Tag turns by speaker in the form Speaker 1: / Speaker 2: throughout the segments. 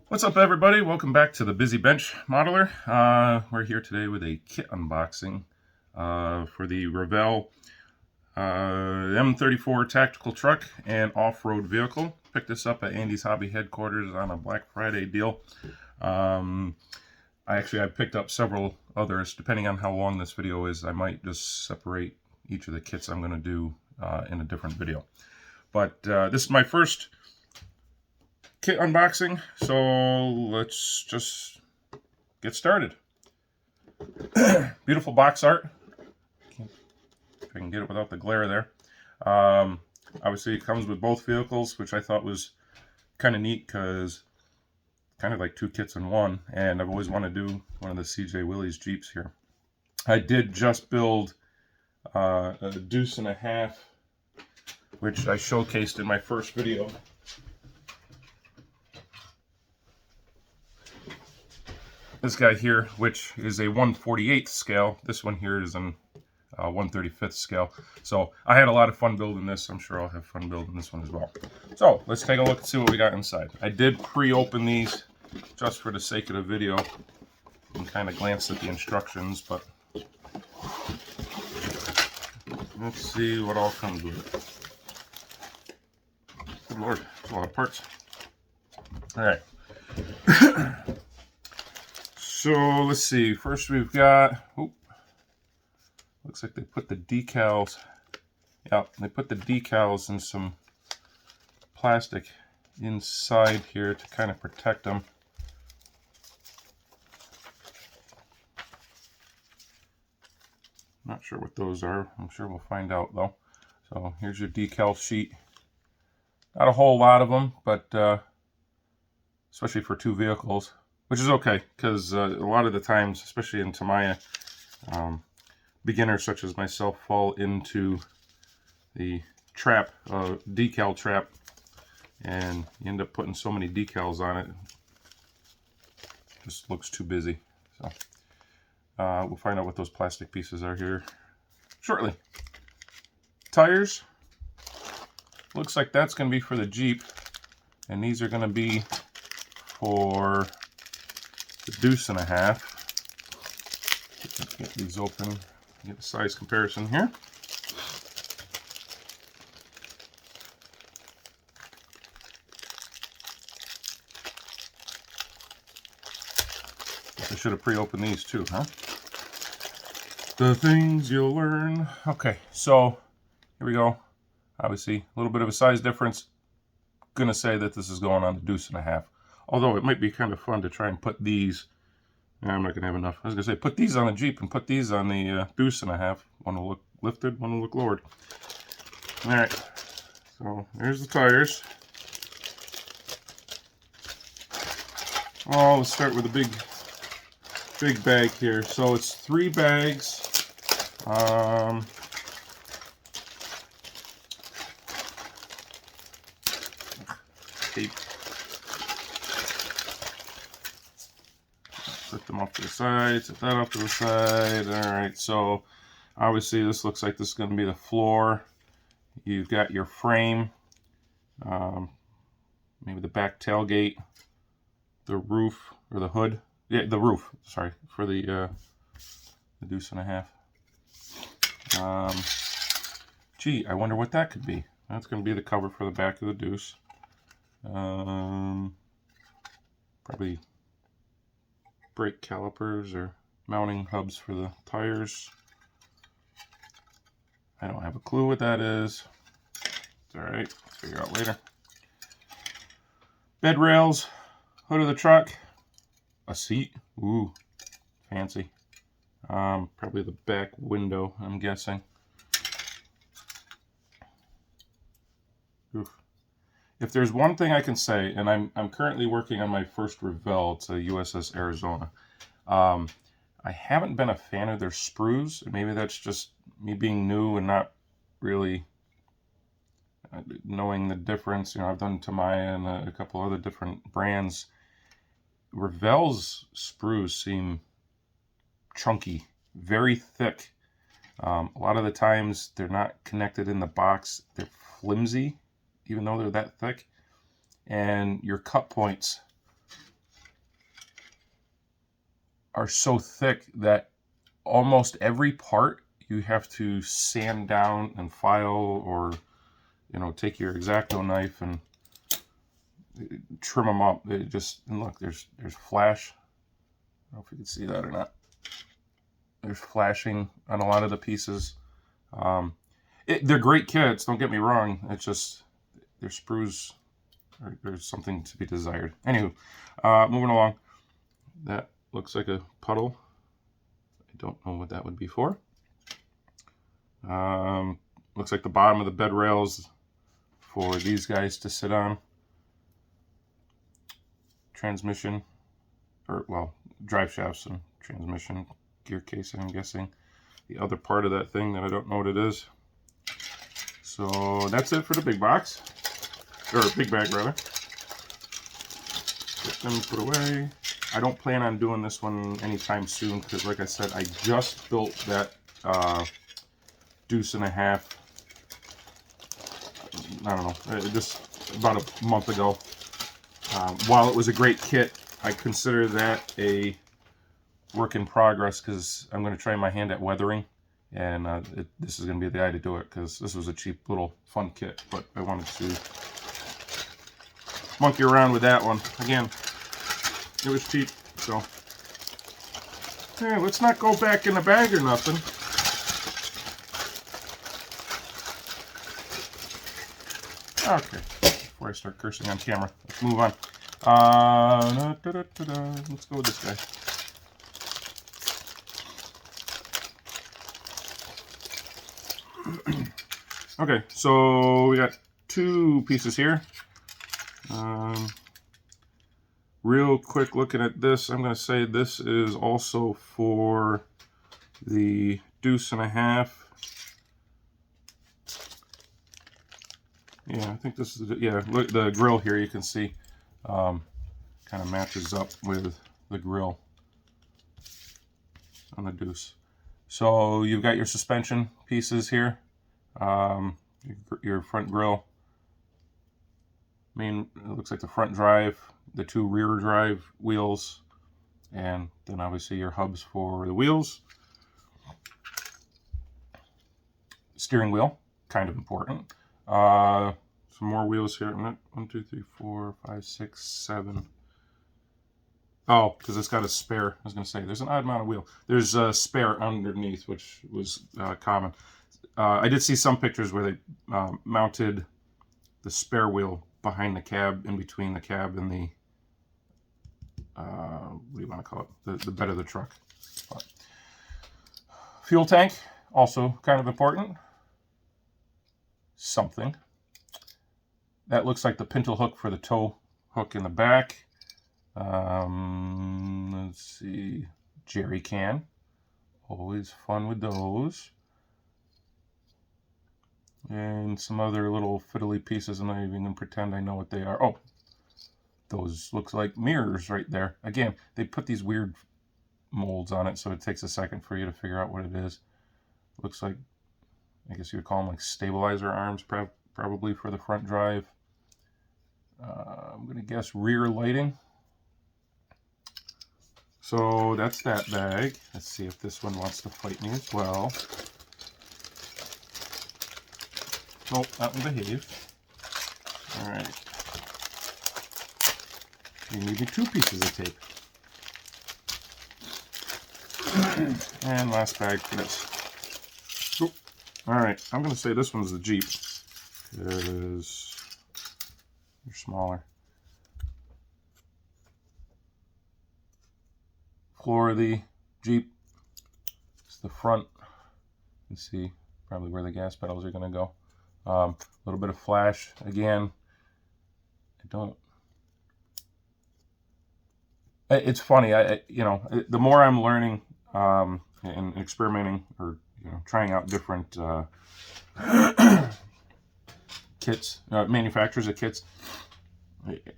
Speaker 1: What's up, everybody? Welcome back to the Busy Bench Modeler. We're here today with a kit unboxing for the Revell M34 tactical truck and off-road vehicle. Picked this up at Andy's Hobby headquarters on a Black Friday deal. I picked up several others. Depending on how long this video is, I might just separate each of the kits I'm going to do in a different video. But this is my first kit unboxing, so let's just get started. Beautiful box art. If I can get it without the glare there. Obviously, it comes with both vehicles, which I thought was kind of neat because kind of like two kits in one, and I've always wanted to do one of the CJ Willys Jeeps here. I did just build a deuce and a half, which I showcased in my first video. This guy here, which is a 1/48th scale. This one here is an 1/35th scale. So I had a lot of fun building this. I'm sure I'll have fun building this one as well. So let's take a look and see what we got inside. I did pre-open these just for the sake of the video and kind of glanced at the instructions, but let's see what all comes with it. Good Lord, there's a lot of parts. All right. So let's see. First we've got, looks like they put the decals. Yeah, they put the decals in some plastic inside here to kind of protect them. Not sure what those are. I'm sure we'll find out though. So here's your decal sheet. Not a whole lot of them, but especially for two vehicles. Which is okay, because a lot of the times, especially in Tamiya, beginners such as myself fall into the trap, decal trap, and you end up putting so many decals on it. Just looks too busy. So we'll find out what those plastic pieces are here shortly. Tires. Looks like that's going to be for the Jeep, and these are going to be for the deuce and a half. Let's get these open, get a size comparison here. I should have pre-opened these too, huh? The things you'll learn. Okay, so here we go. Obviously, a little bit of a size difference. Gonna say that this is going on the deuce and a half. Although it might be kind of fun to try and put these, I'm not going to have enough. I was going to say, put these on the Jeep and put these on the deuce and a half. One will look lifted, one will look lowered. All right, so there's the tires. Oh, let's start with a big bag here. So it's 3 bags. Tape. Put them off to the side, set that off to the side. All right, so obviously this looks like this is going to be the floor. You've got your frame, maybe the back tailgate, the roof, or the hood. Yeah, the roof, sorry, for the deuce and a half. Gee, I wonder what that could be. That's going to be the cover for the back of the deuce. Probably brake calipers or mounting hubs for the tires. I don't have a clue what that is. It's alright, let's figure out later. Bed rails, hood of the truck, a seat, ooh, fancy. Probably the back window, I'm guessing. Oof. If there's one thing I can say, and I'm currently working on my first Revell, it's a USS Arizona. I haven't been a fan of their sprues, and maybe that's just me being new and not really knowing the difference. You know, I've done Tamiya and a couple other different brands. Revell's sprues seem chunky, very thick. A lot of the times they're not connected in the box. They're flimsy, even though they're that thick. And your cut points are so thick that almost every part you have to sand down and file, or take your X-Acto knife and trim them up. And look, there's flash. I don't know if you can see that or not. There's flashing on a lot of the pieces. They're great kits, don't get me wrong. It's just their sprues, there's something to be desired. Anywho, moving along. That looks like a puddle. I don't know what that would be for. Looks like the bottom of the bed rails for these guys to sit on. Transmission, or well, drive shafts and transmission, gear casing, I'm guessing. The other part of that thing that I don't know what it is. So that's it for the big box, or big bag rather. Get them put away. I don't plan on doing this one anytime soon because, like I said, I just built that deuce and a half. I don't know, just about a month ago. While it was a great kit, I consider that a work in progress because I'm going to try my hand at weathering, and this is going to be the guy to do it because this was a cheap little fun kit, but I wanted to monkey around with that one. Again, it was cheap, so hey, let's not go back in the bag or nothing. Okay, before I start cursing on camera, let's move on. Let's go with this guy. Okay, so we got two pieces here. Real quick looking at this, I'm going to say this is also for the deuce and a half. Yeah, I think this is, yeah, look, the grill here you can see kind of matches up with the grill on the deuce. So you've got your suspension pieces here, your front grill, it looks like the front drive, the two rear drive wheels, and then obviously your hubs for the wheels. Steering wheel, kind of important. Some more wheels here. 1, 2, 3, 4, 5, 6, 7. Oh, because it's got a spare. I was going to say, there's an odd amount of wheel. There's a spare underneath, which was common. I did see some pictures where they mounted the spare wheel behind the cab, in between the cab and the, what do you want to call it? The bed of the truck. But fuel tank, also kind of important. Something. That looks like the pintle hook for the tow hook in the back. Let's see. Jerry can. Always fun with those. And some other little fiddly pieces. I'm not even going to pretend I know what they are. Oh, those looks like mirrors right there. Again, they put these weird molds on it, so it takes a second for you to figure out what it is. Looks like, I guess you would call them like stabilizer arms, probably for the front drive. I'm going to guess rear lighting. So that's that bag. Let's see if this one wants to fight me as well. Oh, that one behaved. All right. You need me 2 pieces of tape. And last bag for this. Oh. All right, I'm going to say this one's the Jeep because they're smaller. Floor of the Jeep. It's the front. You can see probably where the gas pedals are going to go. A little bit of flash again. It's funny. The more I'm learning and experimenting, or trying out different kits, manufacturers of kits,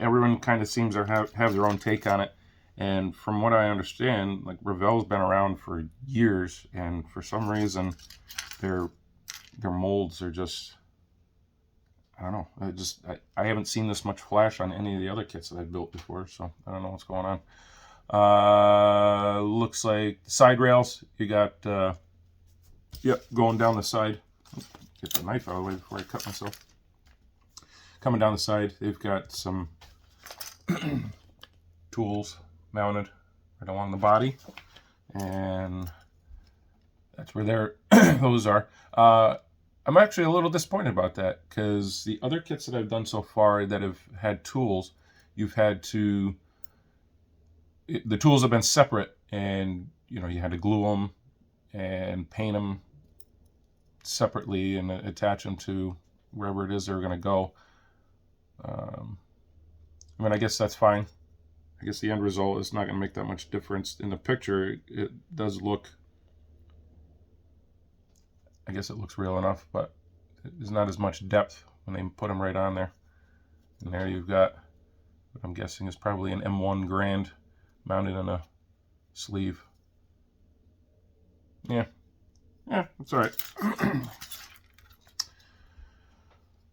Speaker 1: everyone kind of seems to have their own take on it. And from what I understand, like Revell's been around for years, and for some reason, their molds are just, I don't know. I haven't seen this much flash on any of the other kits that I've built before, so I don't know what's going on. Looks like the side rails. You got, yep, going down the side. Get the knife out of the way before I cut myself. Coming down the side, they've got some tools mounted right along the body, and that's where those are. I'm actually a little disappointed about that, because the other kits that I've done so far that have had tools, you've had to, the tools have been separate, and you had to glue them and paint them separately and attach them to wherever it is they're going to go. I mean, I guess that's fine. I guess the end result is not going to make that much difference. In the picture, it does look, I guess it looks real enough, but there's not as much depth when they put them right on there. And there you've got what I'm guessing is probably an M1 Grand mounted on a sleeve. Yeah, that's all right.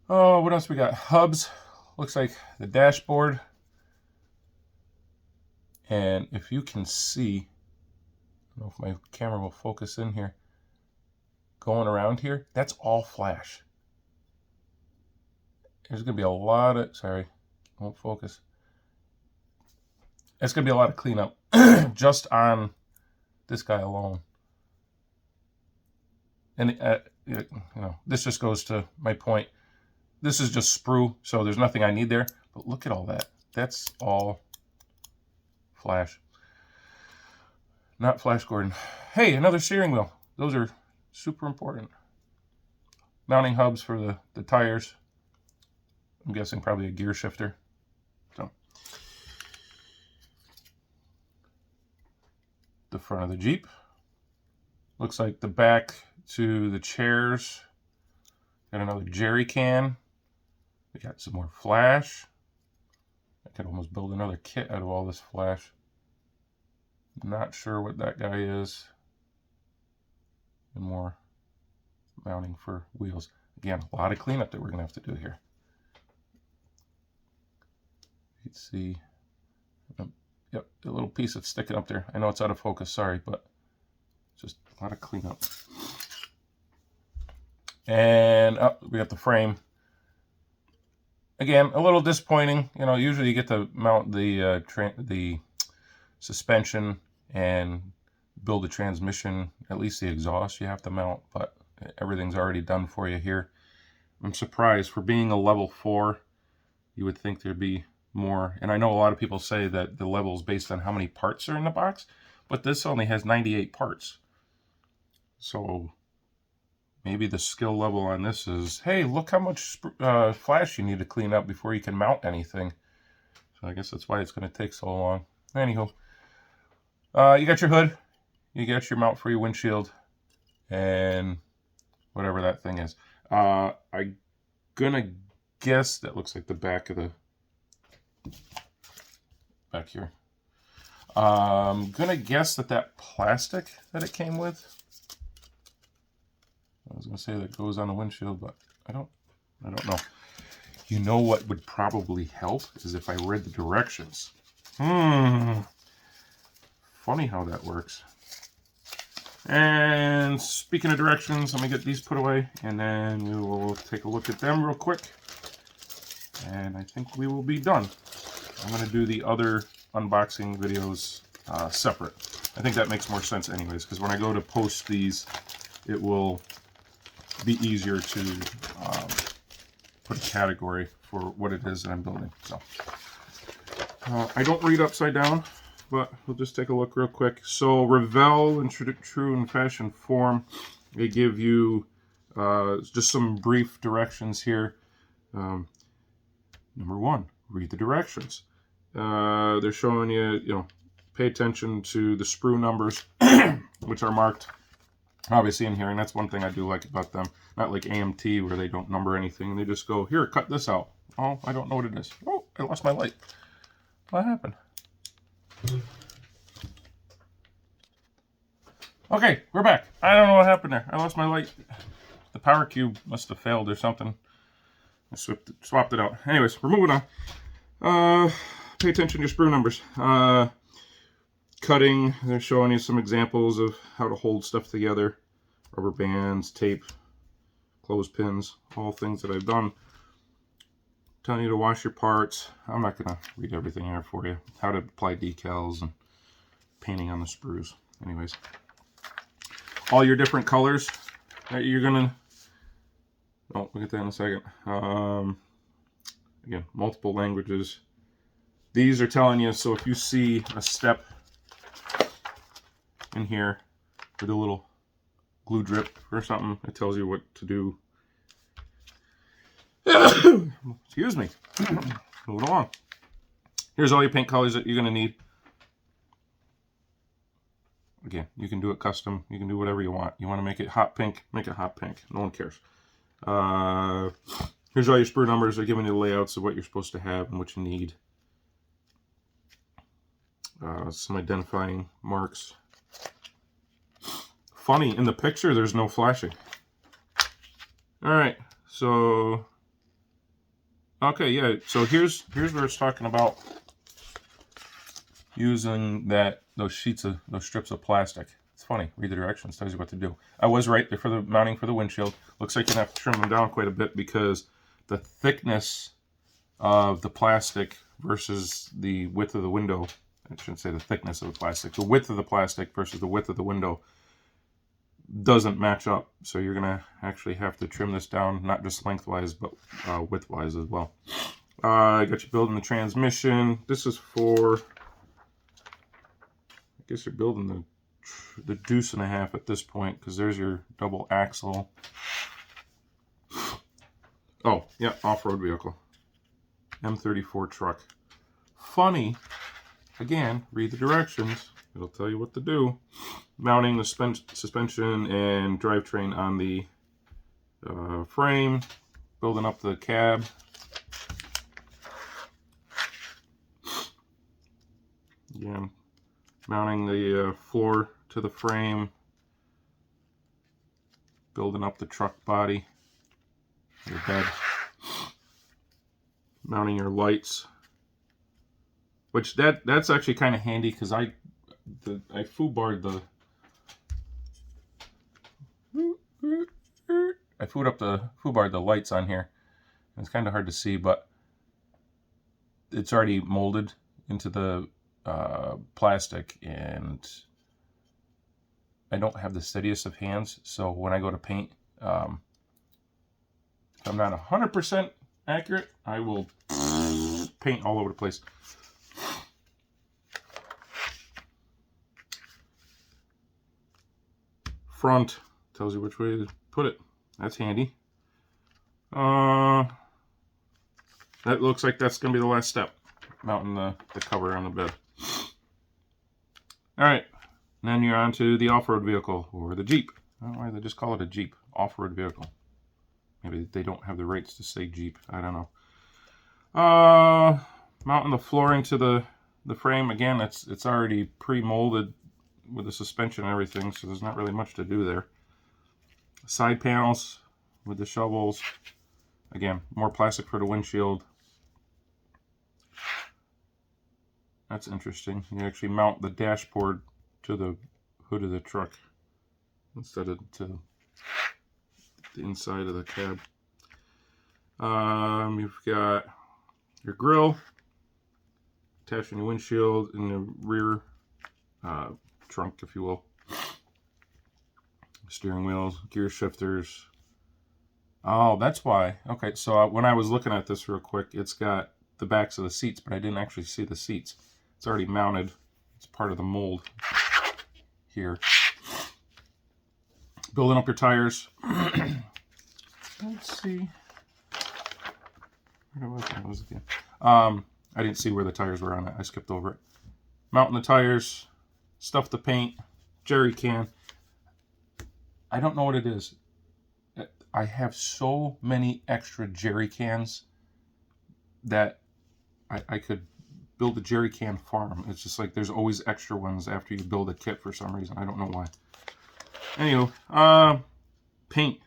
Speaker 1: Oh, what else we got? Hubs. Looks like the dashboard. And if you can see, I don't know if my camera will focus in here, going around here, that's all flash. There's going to be a lot of, sorry, won't focus. It's going to be a lot of cleanup just on this guy alone. And, this just goes to my point. This is just sprue, so there's nothing I need there. But look at all that. That's all flash. Not flash Gordon. Hey, another steering wheel. Those are super important. Mounting hubs for the tires. I'm guessing probably a gear shifter. So, the front of the Jeep. Looks like the back to the chairs. Got another jerry can. We got some more flash. I could almost build another kit out of all this flash. Not sure what that guy is. And more mounting for wheels. Again, a lot of cleanup that we're going to have to do here. You can see, yep, a little piece that's sticking up there. I know it's out of focus, sorry, but just a lot of cleanup. And we got the frame. Again, a little disappointing. Usually you get to mount the suspension and build the transmission, at least the exhaust you have to mount, but everything's already done for you here. I'm surprised. For being a level 4, you would think there'd be more. And I know a lot of people say that the level is based on how many parts are in the box, but this only has 98 parts. So maybe the skill level on this is, hey, look how much flash you need to clean up before you can mount anything. So I guess that's why it's going to take so long. Anywho, you got your hood, you got your mount for your windshield, and whatever that thing is. I'm gonna guess that looks like the back of the back here. I'm gonna guess that plastic that it came with. I was gonna say that goes on the windshield, but I don't know. You know what would probably help is if I read the directions. Funny how that works. And speaking of directions, let me get these put away, and then we will take a look at them real quick. And I think we will be done. I'm going to do the other unboxing videos separate. I think that makes more sense anyways, because when I go to post these, it will be easier to put a category for what it is that I'm building. So I don't read upside down, but we'll just take a look real quick. So Revell, in true and fashion form, they give you just some brief directions here. Number 1, read the directions. They're showing you, pay attention to the sprue numbers, which are marked obviously in here, and that's one thing I do like about them. Not like AMT where they don't number anything. They just go, here, cut this out. Oh, I don't know what it is. Oh, I lost my light. What happened? Okay, we're back. I don't know what happened there. I lost my light. The power cube must have failed or something. I swapped it out. Anyways, we're moving on. Pay attention to your sprue numbers. cutting. They're showing you some examples of how to hold stuff together. Rubber bands, tape, clothespins, all things that I've done. Telling you to wash your parts. I'm not going to read everything here for you. How to apply decals and painting on the sprues. Anyways, all your different colors that you're going to... Oh, we'll get that in a second. Again, multiple languages. These are telling you, so if you see a step in here with a little glue drip or something, it tells you what to do. Excuse me. Moving along. Here's all your paint colors that you're going to need. Again, you can do it custom. You can do whatever you want. You want to make it hot pink, make it hot pink. No one cares. Here's all your sprue numbers. They're giving you the layouts of what you're supposed to have and what you need. Some identifying marks. Funny, in the picture, there's no flashing. Alright, so... Okay, yeah, so here's where it's talking about using those strips of plastic. It's funny, read the directions, tells you what to do. I was right there for the mounting for the windshield. Looks like you're going to have to trim them down quite a bit because the thickness of the plastic versus the width of the window, I shouldn't say the thickness of the plastic, the width of the plastic versus the width of the window doesn't match up. So you're going to actually have to trim this down, not just lengthwise, but widthwise as well. I got you building the transmission. This is for, I guess you're building the deuce and a half at this point, because there's your double axle. Oh, yeah, off-road vehicle. M34 truck. Funny, again, read the directions. It'll tell you what to do. Mounting the suspension and drivetrain on the frame. Building up the cab. Again, mounting the floor to the frame. Building up the truck body. Your bed. Mounting your lights. Which that's actually kind of handy because I foobarred the... I foobarred the lights on here. It's kind of hard to see, but it's already molded into the plastic, and I don't have the steadiest of hands, so when I go to paint, if I'm not 100% accurate, I will paint all over the place. Front tells you which way to put it. That's handy. That looks like that's going to be the last step. Mounting the cover on the bed. Alright. Then you're on to the off-road vehicle, or the Jeep. I don't know why they just call it a Jeep. Off-road vehicle. Maybe they don't have the rights to say Jeep. I don't know. Mounting the flooring to the frame. Again, it's already pre-molded with the suspension and everything, so there's not really much to do there. Side panels with the shovels. Again, more plastic for the windshield. That's interesting. You actually mount the dashboard to the hood of the truck instead of to the inside of the cab. You've got your grill attaching your windshield in the rear trunk, if you will. Steering wheels, gear shifters. Oh, that's why. Okay, so when I was looking at this real quick, it's got the backs of the seats, but I didn't actually see the seats. It's already mounted. It's part of the mold here. Building up your tires. Let's see. Where was it again? I didn't see where the tires were on it. I skipped over it. Mounting the tires. Stuff the paint. Jerry can. I don't know what it is. I have so many extra jerry cans that I could build a jerry can farm. It's just like there's always extra ones after you build a kit for some reason. I don't know why. Anywho, paint.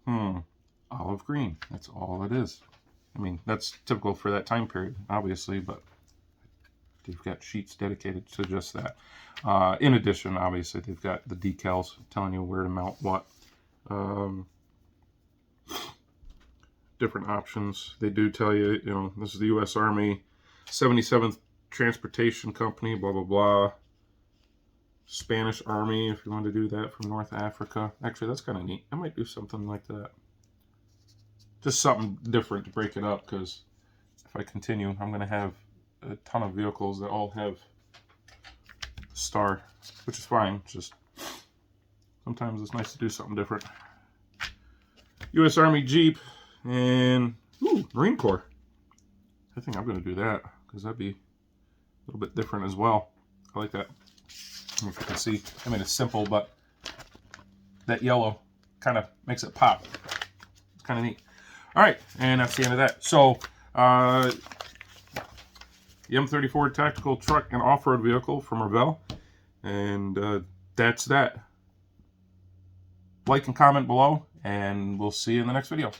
Speaker 1: Olive green. That's all it is. I mean, that's typical for that time period, obviously, but they've got sheets dedicated to just that. In addition, obviously, they've got the decals telling you where to mount what. Different options. They do tell you, you know, this is the U.S. Army 77th Transportation Company, blah, blah, blah. Spanish Army, if you want to do that, from North Africa. Actually, that's kind of neat. I might do something like that. Just something different to break it up, because if I continue, I'm going to have a ton of vehicles that all have star, which is fine. Just sometimes it's nice to do something different. U.S. Army Jeep and Marine Corps. I think I'm going to do that because that'd be a little bit different as well. I like that. I don't know if you can see, I mean, it's simple, but that yellow kind of makes it pop. It's kind of neat. All right, and that's the end of that. So, the M34 tactical truck and off-road vehicle from Revell, and that's that. Like and comment below, and we'll see you in the next video.